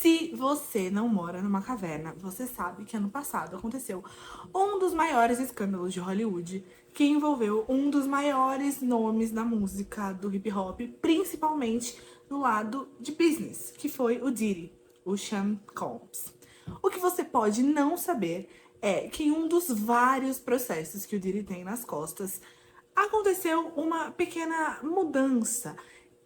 Se você não mora numa caverna, você sabe que ano passado aconteceu um dos maiores escândalos de Hollywood, que envolveu um dos maiores nomes da música do hip hop, principalmente no lado de business, que foi o Diddy, o Sean Combs. O que você pode não saber é que em um dos vários processos que o Diddy tem nas costas, aconteceu uma pequena mudança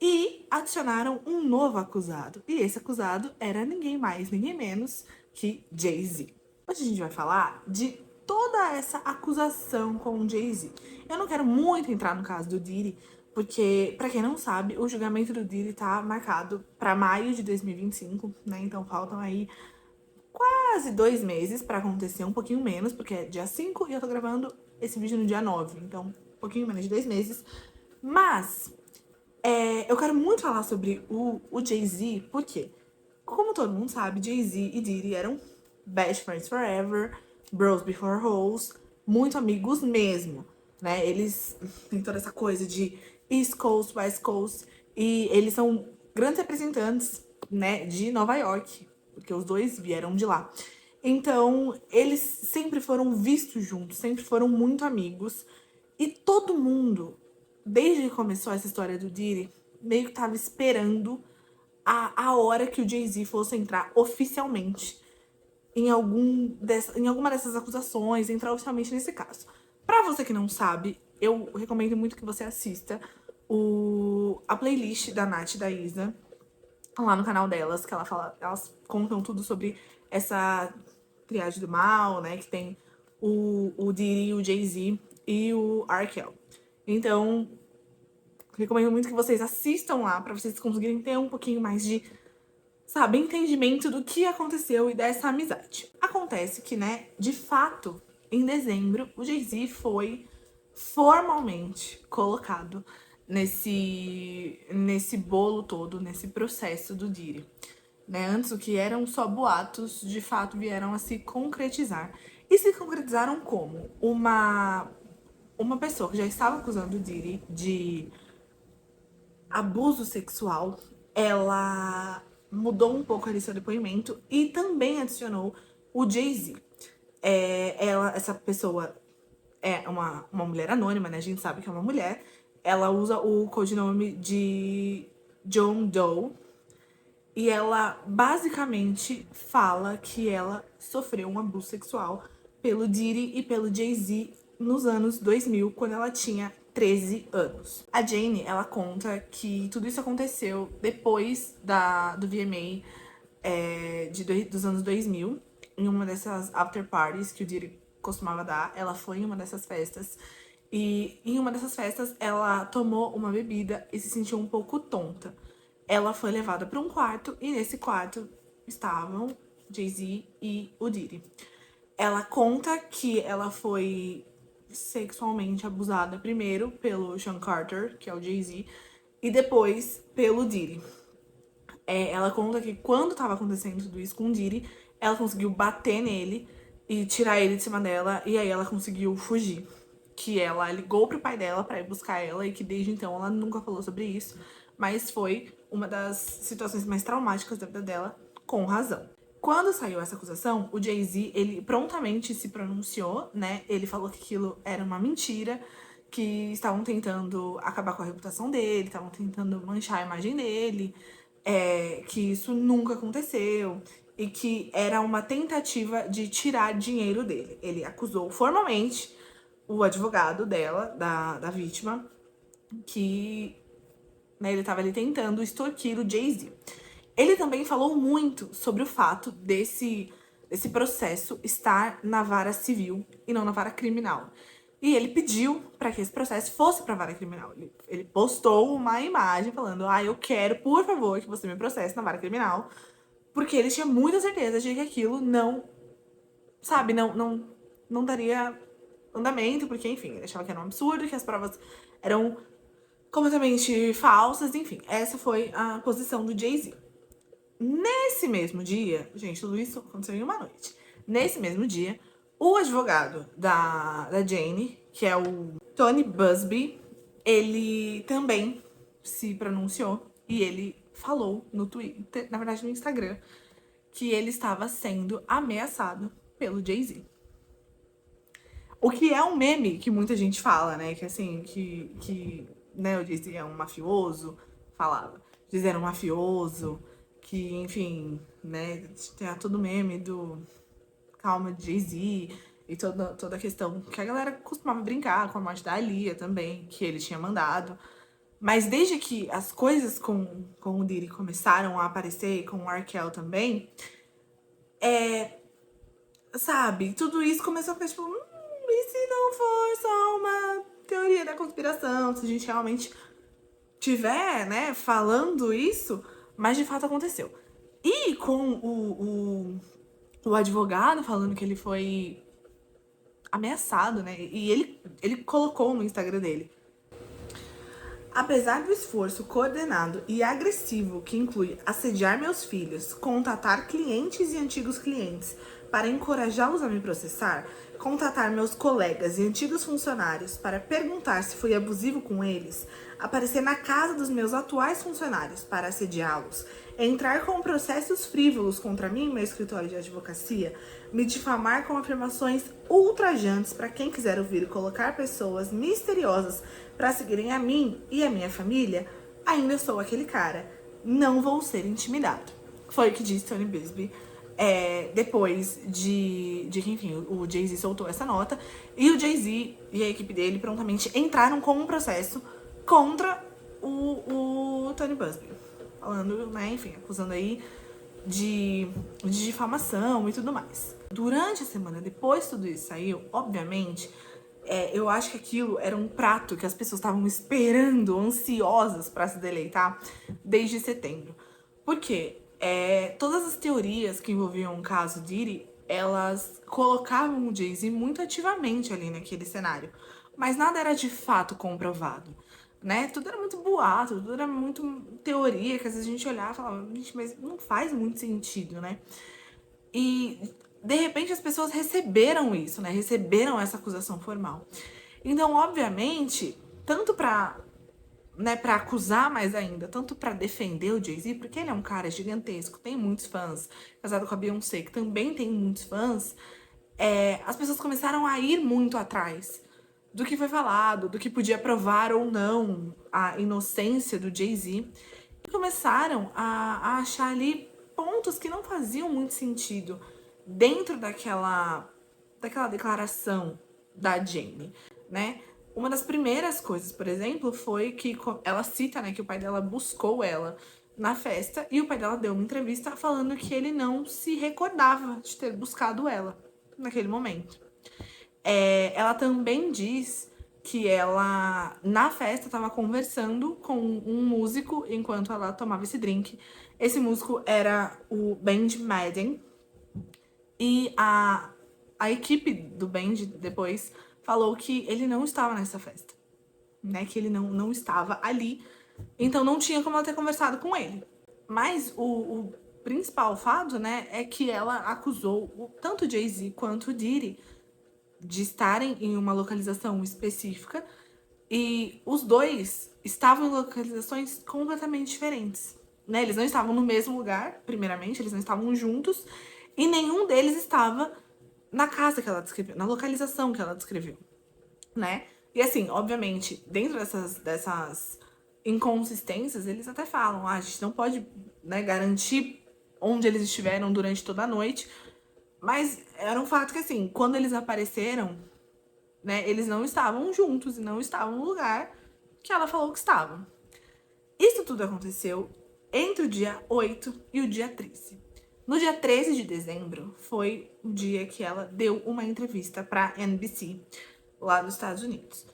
e adicionaram um novo acusado. E esse acusado era ninguém mais, ninguém menos que Jay-Z. Hoje a gente vai falar de toda essa acusação com o Jay-Z. Eu não quero muito entrar no caso do Diddy, porque, pra quem não sabe, o julgamento do Diddy tá marcado pra maio de 2025, né? Então faltam aí quase 2 meses pra acontecer, um pouquinho menos, porque é dia 5 e eu tô gravando esse vídeo no dia 9, então um pouquinho menos de 2 meses. Mas eu quero muito falar sobre o Jay-Z, porque, como todo mundo sabe, Jay-Z e Diddy eram best friends forever, bros before hoes, muito amigos mesmo, né? Eles têm toda essa coisa de East Coast, West Coast, e eles são grandes representantes, né, de Nova York, porque os dois vieram de lá. Então, eles sempre foram vistos juntos, sempre foram muito amigos, e todo mundo, desde que começou essa história do Diddy, meio que tava esperando a hora que o Jay-Z fosse entrar oficialmente em alguma dessas acusações, entrar oficialmente nesse caso. Pra você que não sabe, eu recomendo muito que você assista a playlist da Nath e da Isa, lá no canal delas, que elas contam tudo sobre essa triagem do mal, né? Que tem o Diddy, o Jay-Z e o R. Kelly. Então, recomendo muito que vocês assistam lá pra vocês conseguirem ter um pouquinho mais de, sabe, entendimento do que aconteceu e dessa amizade. Acontece que, né, de fato, em dezembro, o Jay-Z foi formalmente colocado nesse bolo todo, nesse processo do Diddy. Né? Antes, o que eram só boatos, de fato vieram a se concretizar. E se concretizaram como? Uma pessoa que já estava acusando o Diddy de abuso sexual, ela mudou um pouco ali seu depoimento e também adicionou o Jay-Z. Essa pessoa é uma mulher anônima, né? A gente sabe que é uma mulher. Ela usa o codinome de John Doe. E ela basicamente fala que ela sofreu um abuso sexual pelo Diddy e pelo Jay-Z nos anos 2000, quando ela tinha 13 anos. A Jane, ela conta que tudo isso aconteceu depois do VMA dos anos 2000, em uma dessas after parties que o Diddy costumava dar. Ela foi em uma dessas festas e em uma dessas festas ela tomou uma bebida e se sentiu um pouco tonta. Ela foi levada para um quarto e nesse quarto estavam Jay-Z e o Diddy. Ela conta que ela foi sexualmente abusada primeiro pelo Sean Carter, que é o Jay-Z, e depois pelo Diddy. Ela conta que quando tava acontecendo tudo isso com o Diddy, ela conseguiu bater nele e tirar ele de cima dela, e aí ela conseguiu fugir. Que ela ligou pro pai dela pra ir buscar ela, e que desde então ela nunca falou sobre isso, mas foi uma das situações mais traumáticas da vida dela, com razão. Quando saiu essa acusação, o Jay-Z, ele prontamente se pronunciou, né? Ele falou que aquilo era uma mentira, que estavam tentando acabar com a reputação dele, estavam tentando manchar a imagem dele, que isso nunca aconteceu e que era uma tentativa de tirar dinheiro dele. Ele acusou formalmente o advogado dela, da vítima, que, né, ele estava ali tentando extorquir o Jay-Z. Ele também falou muito sobre o fato desse processo estar na vara civil e não na vara criminal. E ele pediu para que esse processo fosse para a vara criminal. Ele postou uma imagem falando: eu quero, por favor, que você me processe na vara criminal. Porque ele tinha muita certeza de que aquilo não, sabe, não daria andamento, porque, enfim, ele achava que era um absurdo, que as provas eram completamente falsas, enfim. Essa foi a posição do Jay-Z. Nesse mesmo dia, gente, tudo isso aconteceu em uma noite. Nesse mesmo dia, o advogado da Jane, que é o Tony Busby, ele também se pronunciou e ele falou no Twitter, na verdade no Instagram, que ele estava sendo ameaçado pelo Jay-Z. O que é um meme que muita gente fala, né? Que assim, né, o Jay-Z é um mafioso, falava. Jay-Z era um mafioso, que, enfim, né, tem todo meme do calma de Jay-Z e toda a questão que a galera costumava brincar com a morte da Aaliyah também, que ele tinha mandado. Mas desde que as coisas com o Diddy começaram a aparecer, e com o R. Kelly também, sabe, tudo isso começou a ficar tipo, e se não for só uma teoria da conspiração, se a gente realmente tiver, né, falando isso, mas de fato aconteceu. E com o advogado falando que ele foi ameaçado, né, e ele colocou no Instagram dele: apesar do esforço coordenado e agressivo que inclui assediar meus filhos, contatar clientes e antigos clientes para encorajá-los a me processar, contatar meus colegas e antigos funcionários para perguntar se fui abusivo com eles, aparecer na casa dos meus atuais funcionários para assediá-los, entrar com processos frívolos contra mim em meu escritório de advocacia, me difamar com afirmações ultrajantes para quem quiser ouvir e colocar pessoas misteriosas para seguirem a mim e a minha família, ainda sou aquele cara. Não vou ser intimidado. Foi o que disse Tony Bixby. Depois de que, enfim, o Jay-Z soltou essa nota. E o Jay-Z e a equipe dele prontamente entraram com um processo contra o Tony Bixby. Falando, né, enfim, acusando aí de difamação e tudo mais. Durante a semana, depois que tudo isso saiu, obviamente, eu acho que aquilo era um prato que as pessoas estavam esperando, ansiosas para se deleitar desde setembro. Por quê? Todas as teorias que envolviam o caso Diddy, elas colocavam o Jay-Z muito ativamente ali naquele cenário. Mas nada era de fato comprovado, né? Tudo era muito boato, tudo era muito teoria, que às vezes a gente olhava e falava, gente, mas não faz muito sentido, né? E, de repente, as pessoas receberam isso, né? Receberam essa acusação formal. Então, obviamente, tanto pra acusar mais ainda, tanto pra defender o Jay-Z, porque ele é um cara gigantesco, tem muitos fãs, casado com a Beyoncé, que também tem muitos fãs, as pessoas começaram a ir muito atrás do que foi falado, do que podia provar ou não a inocência do Jay-Z, e começaram a achar ali pontos que não faziam muito sentido dentro daquela declaração da Jamie, né? Uma das primeiras coisas, por exemplo, foi que ela cita, né, que o pai dela buscou ela na festa e o pai dela deu uma entrevista falando que ele não se recordava de ter buscado ela naquele momento. Ela também diz que ela, na festa, estava conversando com um músico enquanto ela tomava esse drink. Esse músico era o Band Madden. E a equipe do Band depois falou que ele não estava nessa festa, né? Que ele não estava ali. Então não tinha como ela ter conversado com ele. Mas o principal fato, né, é que ela acusou tanto o Jay-Z quanto o Diddy de estarem em uma localização específica e os dois estavam em localizações completamente diferentes, né? Eles não estavam no mesmo lugar, primeiramente, eles não estavam juntos e nenhum deles estava na casa que ela descreveu, na localização que ela descreveu, né? E assim, obviamente, dentro dessas inconsistências, eles até falam, a gente não pode, né, garantir onde eles estiveram durante toda a noite, mas era um fato que, assim, quando eles apareceram, né, eles não estavam juntos e não estavam no lugar que ela falou que estavam. Isso tudo aconteceu entre o dia 8 e o dia 13. No dia 13 de dezembro foi o dia que ela deu uma entrevista para NBC, lá dos Estados Unidos.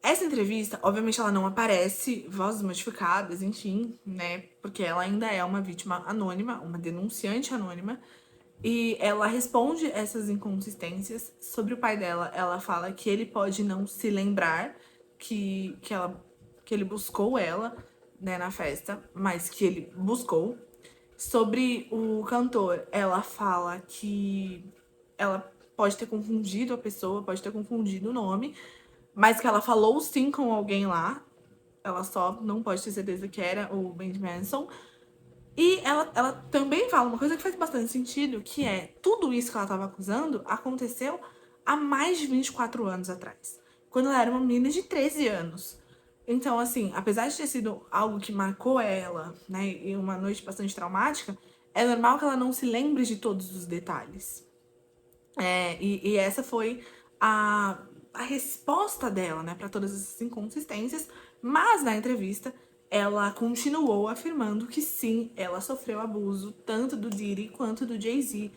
Essa entrevista, obviamente, ela não aparece vozes modificadas, enfim, né? Porque ela ainda é uma vítima anônima, uma denunciante anônima. E ela responde essas inconsistências sobre o pai dela. Ela fala que ele pode não se lembrar que ele buscou ela, né, na festa, mas que ele buscou. Sobre o cantor, ela fala que ela pode ter confundido a pessoa, pode ter confundido o nome, mas que ela falou sim com alguém lá. Ela só não pode ter certeza que era o Ben Manson. E ela também fala uma coisa que faz bastante sentido, que é tudo isso que ela estava acusando aconteceu há mais de 24 anos atrás, quando ela era uma menina de 13 anos. Então, assim, apesar de ter sido algo que marcou ela, né, e uma noite bastante traumática, é normal que ela não se lembre de todos os detalhes. E essa foi a resposta dela, né, para todas essas inconsistências, mas na entrevista ela continuou afirmando que sim, ela sofreu abuso, tanto do Diddy quanto do Jay-Z,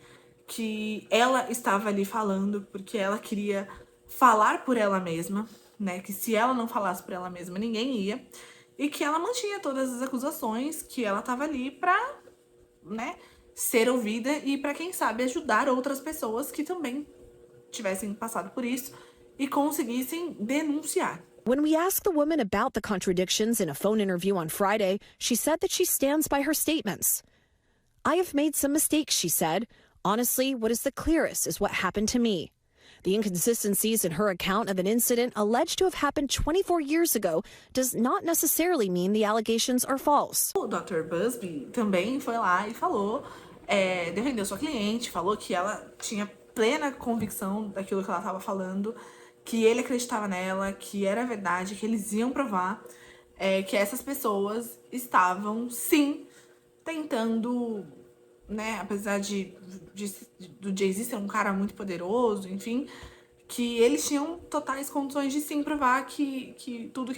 que ela estava ali falando porque ela queria falar por ela mesma, né, que se ela não falasse por ela mesma, ninguém ia, e que ela mantinha todas as acusações, que ela estava ali pra, né, ser ouvida e para quem sabe ajudar outras pessoas que também tivessem passado por isso e conseguissem denunciar. When we asked the woman about the contradictions in a phone interview on Friday, she said that she stands by her statements. I have made some mistakes, she said. Honestly, what is the clearest is what happened to me. The inconsistencies in her account of an incident alleged to have happened 24 years ago does not necessarily mean the allegations are false. O Dr. Busby também foi lá e falou, defendeu sua cliente, falou que ela tinha plena convicção daquilo que ela estava falando, que ele acreditava nela, que era verdade, que eles iam provar, que essas pessoas estavam, sim, tentando, né, apesar do Jay-Z ser um cara muito poderoso, enfim, que eles tinham totais condições de sim provar que tudo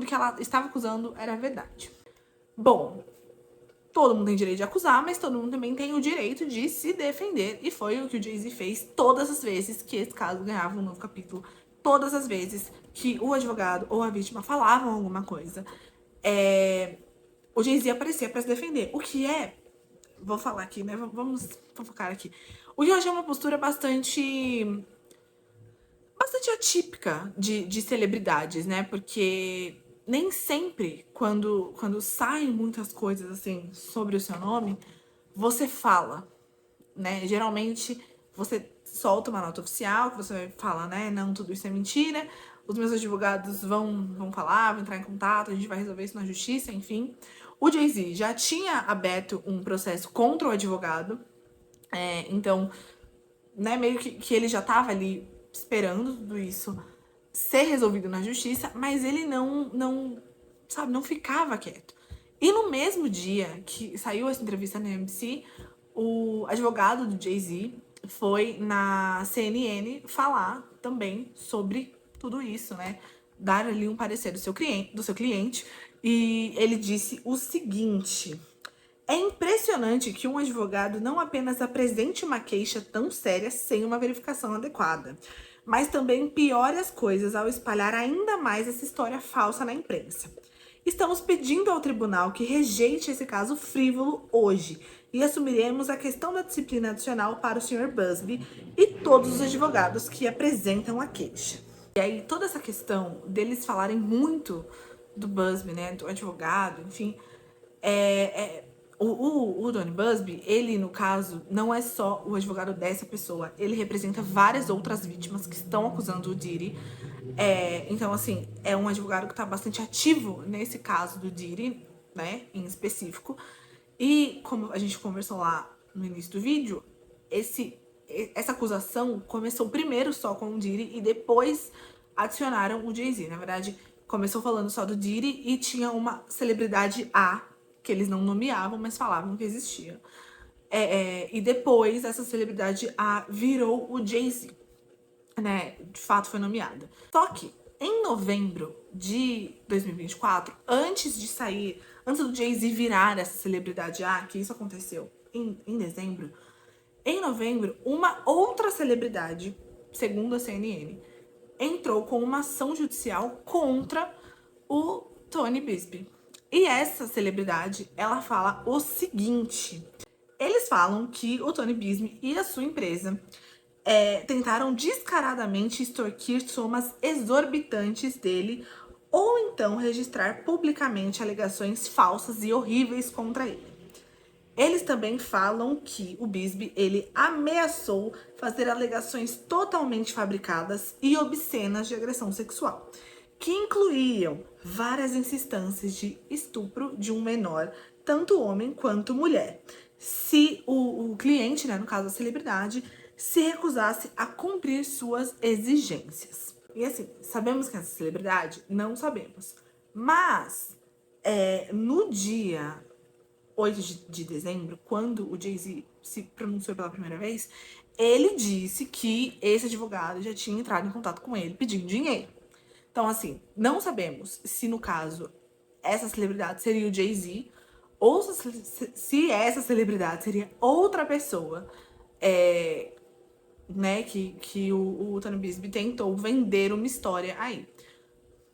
que ela estava acusando era verdade. Bom, todo mundo tem direito de acusar, mas todo mundo também tem o direito de se defender. E foi o que o Jay-Z fez todas as vezes que esse caso ganhava um novo capítulo. Todas as vezes que o advogado ou a vítima falavam alguma coisa, o Jay-Z aparecia para se defender. O que é... Vou falar aqui, né? Vamos focar aqui. O que eu achei uma postura bastante atípica de celebridades, né? Porque nem sempre, quando saem muitas coisas assim sobre o seu nome, você fala, né? Geralmente você solta uma nota oficial que você fala, né? Não, tudo isso é mentira. Os meus advogados vão falar, vão entrar em contato, a gente vai resolver isso na justiça, enfim. O Jay-Z já tinha aberto um processo contra o advogado, então, né, meio que ele já tava ali esperando tudo isso ser resolvido na justiça, mas ele sabe, não ficava quieto. E no mesmo dia que saiu essa entrevista na NBC, o advogado do Jay-Z foi na CNN falar também sobre tudo isso, né? Dar ali um parecer do seu cliente, e ele disse o seguinte: é impressionante que um advogado não apenas apresente uma queixa tão séria sem uma verificação adequada, mas também piore as coisas ao espalhar ainda mais essa história falsa na imprensa. Estamos pedindo ao tribunal que rejeite esse caso frívolo hoje e assumiremos a questão da disciplina adicional para o Sr. Busby e todos os advogados que apresentam a queixa. E aí toda essa questão deles falarem muito do Busby, né, do advogado, enfim, o Donny Busby, ele, no caso, não é só o advogado dessa pessoa. Ele representa várias outras vítimas que estão acusando o Diddy. Então, assim, é um advogado que tá bastante ativo nesse caso do Diddy, né, em específico. E, como a gente conversou lá no início do vídeo, essa acusação começou primeiro só com o Diddy e depois adicionaram o Jay-Z. Na verdade, começou falando só do Diddy e tinha uma celebridade A, que eles não nomeavam, mas falavam que existia. E depois, essa celebridade A virou o Jay-Z, né? De fato, foi nomeada. Só que, em novembro de 2024, antes do Jay-Z virar essa celebridade A, que isso aconteceu em dezembro, em novembro, uma outra celebridade, segundo a CNN, entrou com uma ação judicial contra o Tony Busby. E essa celebridade, ela fala o seguinte: eles falam que o Tony Busby e a sua empresa tentaram descaradamente extorquir somas exorbitantes dele ou então registrar publicamente alegações falsas e horríveis contra ele. Eles também falam que o Busby, ele ameaçou fazer alegações totalmente fabricadas e obscenas de agressão sexual, que incluíam várias instâncias de estupro de um menor tanto homem quanto mulher, se o cliente, né, no caso a celebridade, se recusasse a cumprir suas exigências. E assim, sabemos que essa celebridade? Não sabemos. Mas, no dia 8 de dezembro, quando o Jay-Z se pronunciou pela primeira vez, ele disse que esse advogado já tinha entrado em contato com ele pedindo dinheiro. Então, assim, não sabemos se, no caso, essa celebridade seria o Jay-Z ou se essa celebridade seria outra pessoa, né, que o Tony Bixby tentou vender uma história aí.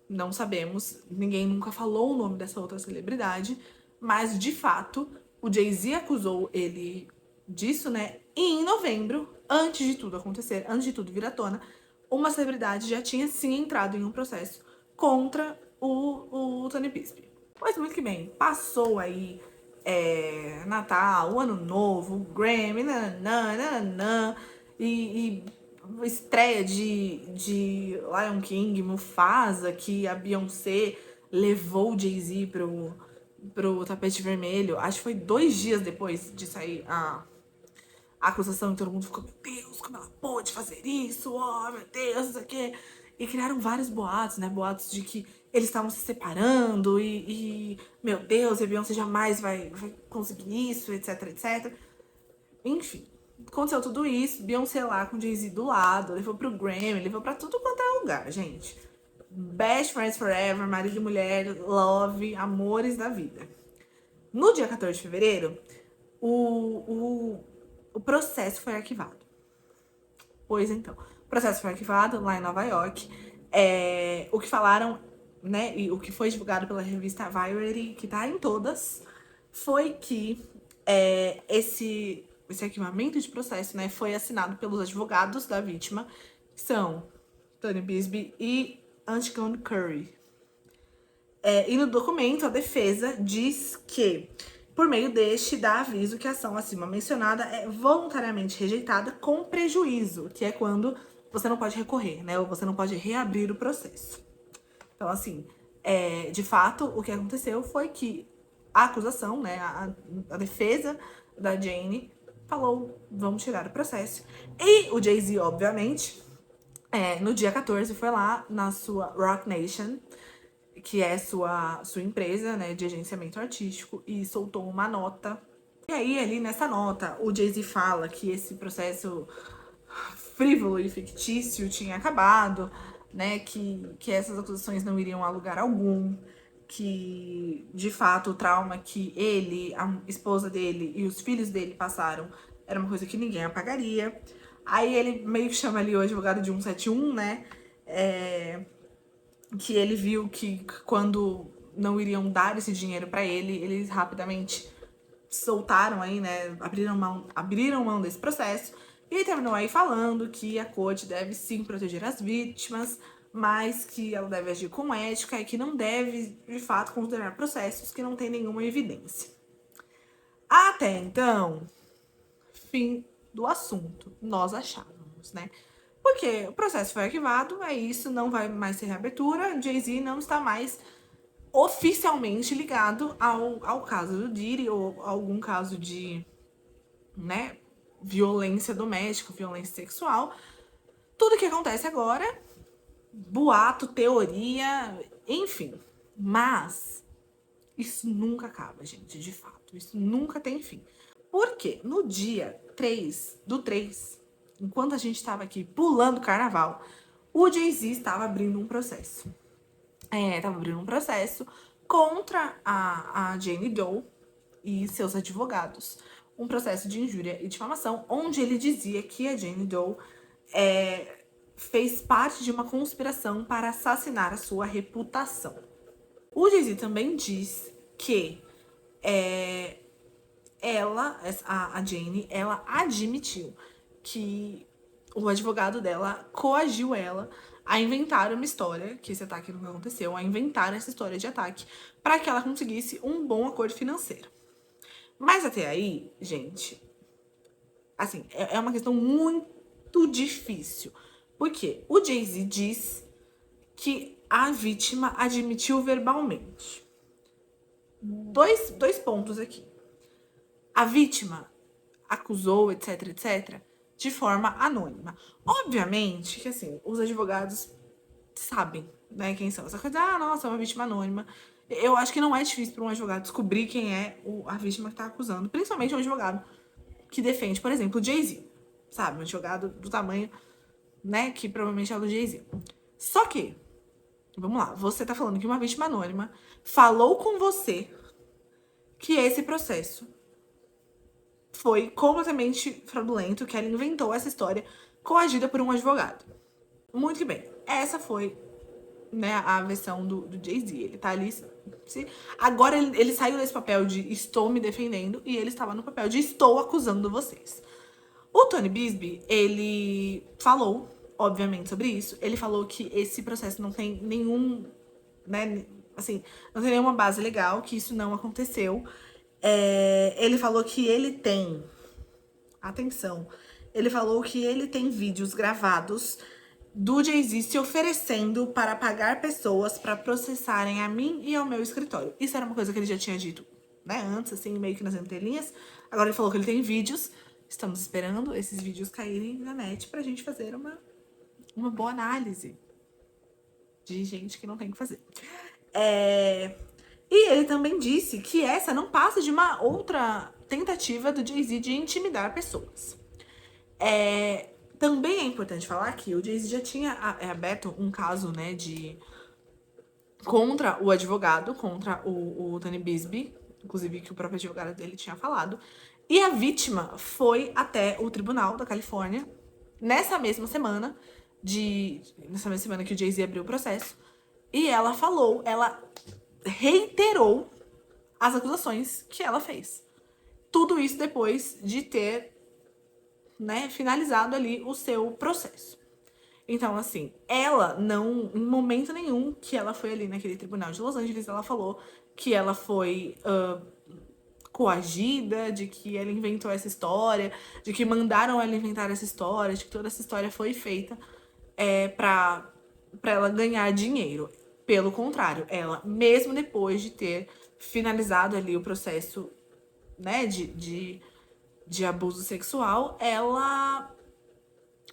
Não sabemos, ninguém nunca falou o nome dessa outra celebridade, mas de fato o Jay-Z acusou ele disso, né? E em novembro, antes de tudo acontecer, antes de tudo vir à tona, uma celebridade já tinha sim entrado em um processo contra o Tony Bixby. Pois muito que bem, passou aí Natal, o Ano Novo, o Grammy, nananã, e estreia de Lion King, Mufasa, que a Beyoncé levou o Jay-Z pro tapete vermelho. Acho que foi 2 dias depois de sair a acusação, e todo mundo ficou, meu Deus, como ela pôde fazer isso? Oh, meu Deus, isso aqui. E criaram vários boatos, né? Boatos de que eles estavam se separando meu Deus, a Beyoncé jamais vai conseguir isso, etc, etc. Enfim, aconteceu tudo isso, Beyoncé lá com Jay-Z do lado, levou pro Grammy, levou pra tudo quanto é lugar, gente. Best Friends Forever, marido e mulher, love, amores da vida. No dia 14 de fevereiro, o processo foi arquivado. Pois então, o processo foi arquivado lá em Nova York. O que falaram, né, e o que foi divulgado pela revista Variety, que tá em todas, foi que esse arquivamento de processo, né, foi assinado pelos advogados da vítima, que são Tony Bixby e Antigone Curry. E no documento, a defesa diz que, por meio deste, dá aviso que a ação acima mencionada é voluntariamente rejeitada com prejuízo, que é quando você não pode recorrer, né? Ou você não pode reabrir o processo. Então, assim, de fato, o que aconteceu foi que a acusação, né, a defesa da Jane falou, vamos tirar o processo. E o Jay-Z, obviamente, no dia 14, foi lá na sua Roc Nation, que é sua empresa, né, de agenciamento artístico, e soltou uma nota. E aí, ali nessa nota, o Jay-Z fala que esse processo frívolo e fictício tinha acabado, né, que essas acusações não iriam a lugar algum, que, de fato, o trauma que ele, a esposa dele e os filhos dele passaram era uma coisa que ninguém apagaria. Aí ele meio que chama ali o advogado de 171, né, que ele viu que quando não iriam dar esse dinheiro para ele, eles rapidamente soltaram aí, né, abriram mão desse processo, e ele terminou aí falando que a corte deve sim proteger as vítimas, mas que ela deve agir com ética e que não deve, de fato, considerar processos que não têm nenhuma evidência. Até então, fim do assunto, nós achávamos, né? Porque o processo foi arquivado, é isso, não vai mais ter reabertura, Jay-Z não está mais oficialmente ligado ao caso do Diddy ou algum caso de, né, violência doméstica, violência sexual. Tudo que acontece agora, boato, teoria, enfim. Mas isso nunca acaba, gente, de fato. Isso nunca tem fim. Porque no dia 3 do 3, enquanto a gente estava aqui pulando o carnaval, o Jay-Z estava abrindo um processo. Estava abrindo um processo contra a Jane Doe e seus advogados. Um processo de injúria e difamação, onde ele dizia que a Jane Doe fez parte de uma conspiração para assassinar a sua reputação. O Jay-Z também diz que a Jane, ela admitiu que o advogado dela coagiu ela a inventar uma história, que esse ataque não aconteceu, a inventar essa história de ataque, para que ela conseguisse um bom acordo financeiro. Mas até aí, gente, assim, é uma questão muito difícil. Porque o Jay-Z diz que a vítima admitiu verbalmente. dois pontos aqui. A vítima acusou, etc, etc, de forma anônima. Obviamente que, assim, os advogados sabem, né, quem são. Essa coisa, nossa, é uma vítima anônima. Eu acho que não é difícil para um advogado descobrir quem é a vítima que tá acusando. Principalmente um advogado que defende, por exemplo, o Jay-Z. Sabe? Um advogado do tamanho, né, que provavelmente é o do Jay-Z. Só que, vamos lá, você tá falando que uma vítima anônima falou com você que esse processo foi completamente fraudulento, que ela inventou essa história coagida por um advogado. Muito que bem. Essa foi, né, a versão do Jay-Z. Ele tá ali. Agora ele saiu desse papel de estou me defendendo e ele estava no papel de estou acusando vocês. O Tony Bixby, ele falou, obviamente, sobre isso. Ele falou que esse processo não tem nenhum, né, assim, não tem nenhuma base legal, que isso não aconteceu. Ele falou que ele tem, atenção, ele falou que ele tem vídeos gravados do Jay-Z se oferecendo para pagar pessoas para processarem a mim e ao meu escritório. Isso era uma coisa que ele já tinha dito, né, antes, assim, meio que nas entrelinhas. Agora ele falou que ele tem vídeos. Estamos esperando esses vídeos caírem na net pra gente fazer uma boa análise de gente que não tem o que fazer. E ele também disse que essa não passa de uma outra tentativa do Jay-Z de intimidar pessoas. Também é importante falar que o Jay-Z já tinha aberto um caso, né, contra o advogado, contra o Tony Bixby, inclusive que o próprio advogado dele tinha falado. E a vítima foi até o tribunal da Califórnia nessa mesma semana que o Jay-Z abriu o processo. E ela reiterou as acusações que ela fez. Tudo isso depois de ter, né, finalizado ali o seu processo. Então, assim, ela não, em momento nenhum que ela foi ali naquele tribunal de Los Angeles, ela falou que ela foi coagida, de que ela inventou essa história, de que mandaram ela inventar essa história, de que toda essa história foi feita pra ela ganhar dinheiro. Pelo contrário, ela, mesmo depois de ter finalizado ali o processo, né, de abuso sexual, ela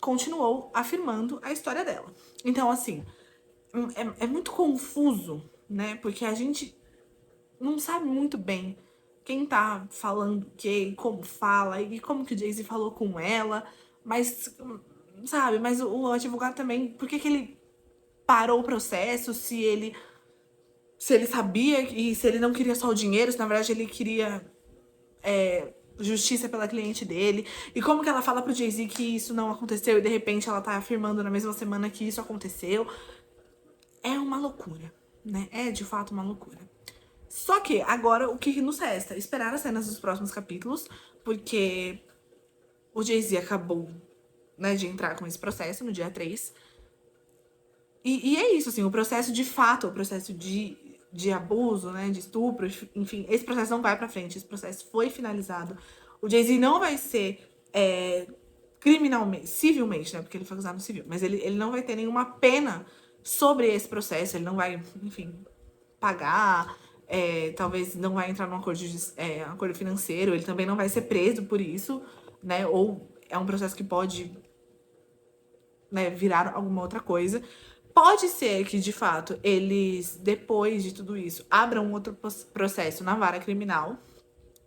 continuou afirmando a história dela. Então, assim, é muito confuso, né, porque a gente não sabe muito bem quem tá falando o quê, como fala, e como que o Jay-Z falou com ela, mas, sabe, mas o advogado também, por que ele parou o processo, se ele sabia e se ele não queria só o dinheiro, se na verdade ele queria justiça pela cliente dele, e como que ela fala pro Jay-Z que isso não aconteceu e de repente ela tá afirmando na mesma semana que isso aconteceu. É uma loucura, né? É de fato uma loucura. Só que agora o que nos resta? Esperar as cenas dos próximos capítulos, porque o Jay-Z acabou, né, de entrar com esse processo no dia 3. E é isso, assim, o processo de fato, o processo de abuso, né, de estupro, enfim, esse processo não vai pra frente, esse processo foi finalizado. O Jay-Z não vai ser criminalmente, civilmente, né, porque ele foi acusado no civil, mas ele não vai ter nenhuma pena sobre esse processo, ele não vai, enfim, pagar, talvez não vai entrar num acordo financeiro, ele também não vai ser preso por isso, né, ou é um processo que pode, né, virar alguma outra coisa. Pode ser que, de fato, eles, depois de tudo isso, abram um outro processo na vara criminal.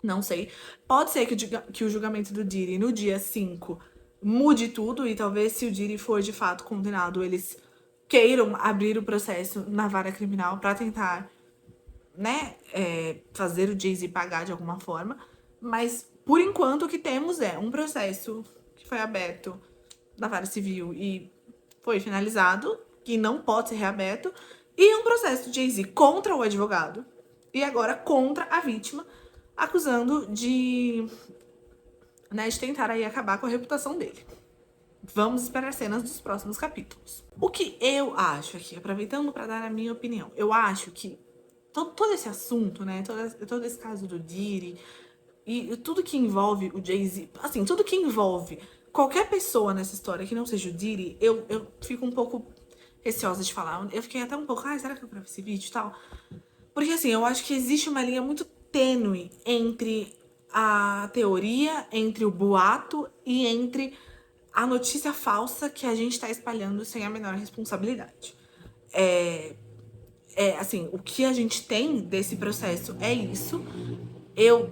Não sei. Pode ser que o julgamento do Diddy no dia 5 mude tudo e talvez, se o Diddy for, de fato, condenado, eles queiram abrir o processo na vara criminal para tentar, né, fazer o Jay-Z pagar de alguma forma. Mas, por enquanto, o que temos é um processo que foi aberto na vara civil e foi finalizado, que não pode ser reaberto, e um processo de Jay-Z contra o advogado e agora contra a vítima, acusando de tentar aí acabar com a reputação dele. Vamos esperar cenas dos próximos capítulos. O que eu acho aqui, aproveitando para dar a minha opinião, eu acho que todo esse assunto, né, todo esse caso do Diddy e tudo que envolve o Jay-Z, assim, tudo que envolve qualquer pessoa nessa história que não seja o Diddy, eu fico um pouco receosa de falar. Eu fiquei até um pouco, será que eu gravo esse vídeo e tal? Porque assim, eu acho que existe uma linha muito tênue entre a teoria, entre o boato e entre a notícia falsa que a gente tá espalhando sem a menor responsabilidade. Assim, o que a gente tem desse processo é isso. Eu,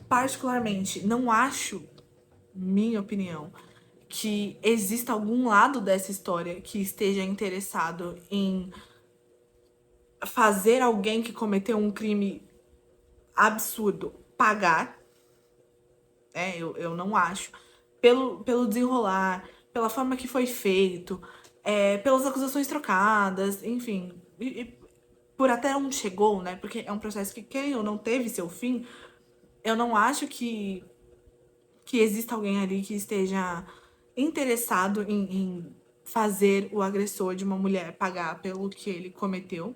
particularmente, não acho, minha opinião, que exista algum lado dessa história que esteja interessado em fazer alguém que cometeu um crime absurdo pagar. Eu não acho. Pelo desenrolar, pela forma que foi feito, pelas acusações trocadas, enfim. E por até onde chegou, né? Porque é um processo que, quem ou não teve seu fim, eu não acho que exista alguém ali que esteja interessado em fazer o agressor de uma mulher pagar pelo que ele cometeu.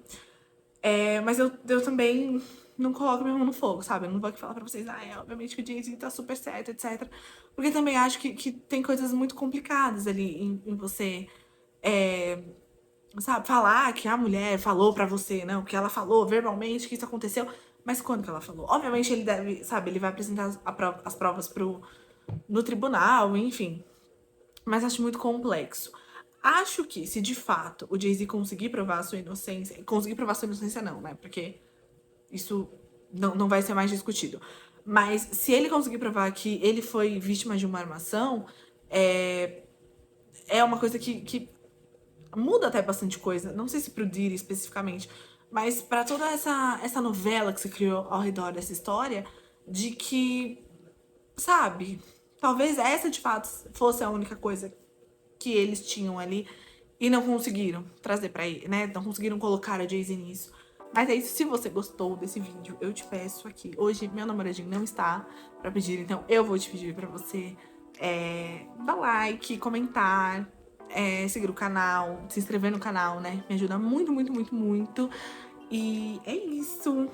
Mas eu também não coloco minha mão no fogo, sabe? Eu não vou aqui falar pra vocês, obviamente que o Jay-Z tá super certo, etc. Porque também acho que tem coisas muito complicadas ali em você, é, sabe, falar que a mulher falou pra você, não, que ela falou verbalmente que isso aconteceu. Mas quando que ela falou? Obviamente ele deve, sabe, ele vai apresentar as provas no tribunal, enfim. Mas acho muito complexo. Acho que, se de fato o Jay-Z conseguir provar a sua inocência. Conseguir provar a sua inocência, não, né? Porque isso não vai ser mais discutido. Mas se ele conseguir provar que ele foi vítima de uma armação, é uma coisa que muda até bastante coisa. Não sei se pro Diddy especificamente, mas pra toda essa novela que se criou ao redor dessa história, de que, sabe, talvez essa de fato fosse a única coisa que eles tinham ali e não conseguiram trazer pra ele, né? Não conseguiram colocar a Jay-Z nisso. Mas é isso, se você gostou desse vídeo, eu te peço aqui. Hoje, meu namoradinho não está pra pedir, então eu vou te pedir pra você dar like, comentar, seguir o canal, se inscrever no canal, né? Me ajuda muito, muito, muito, muito. E é isso.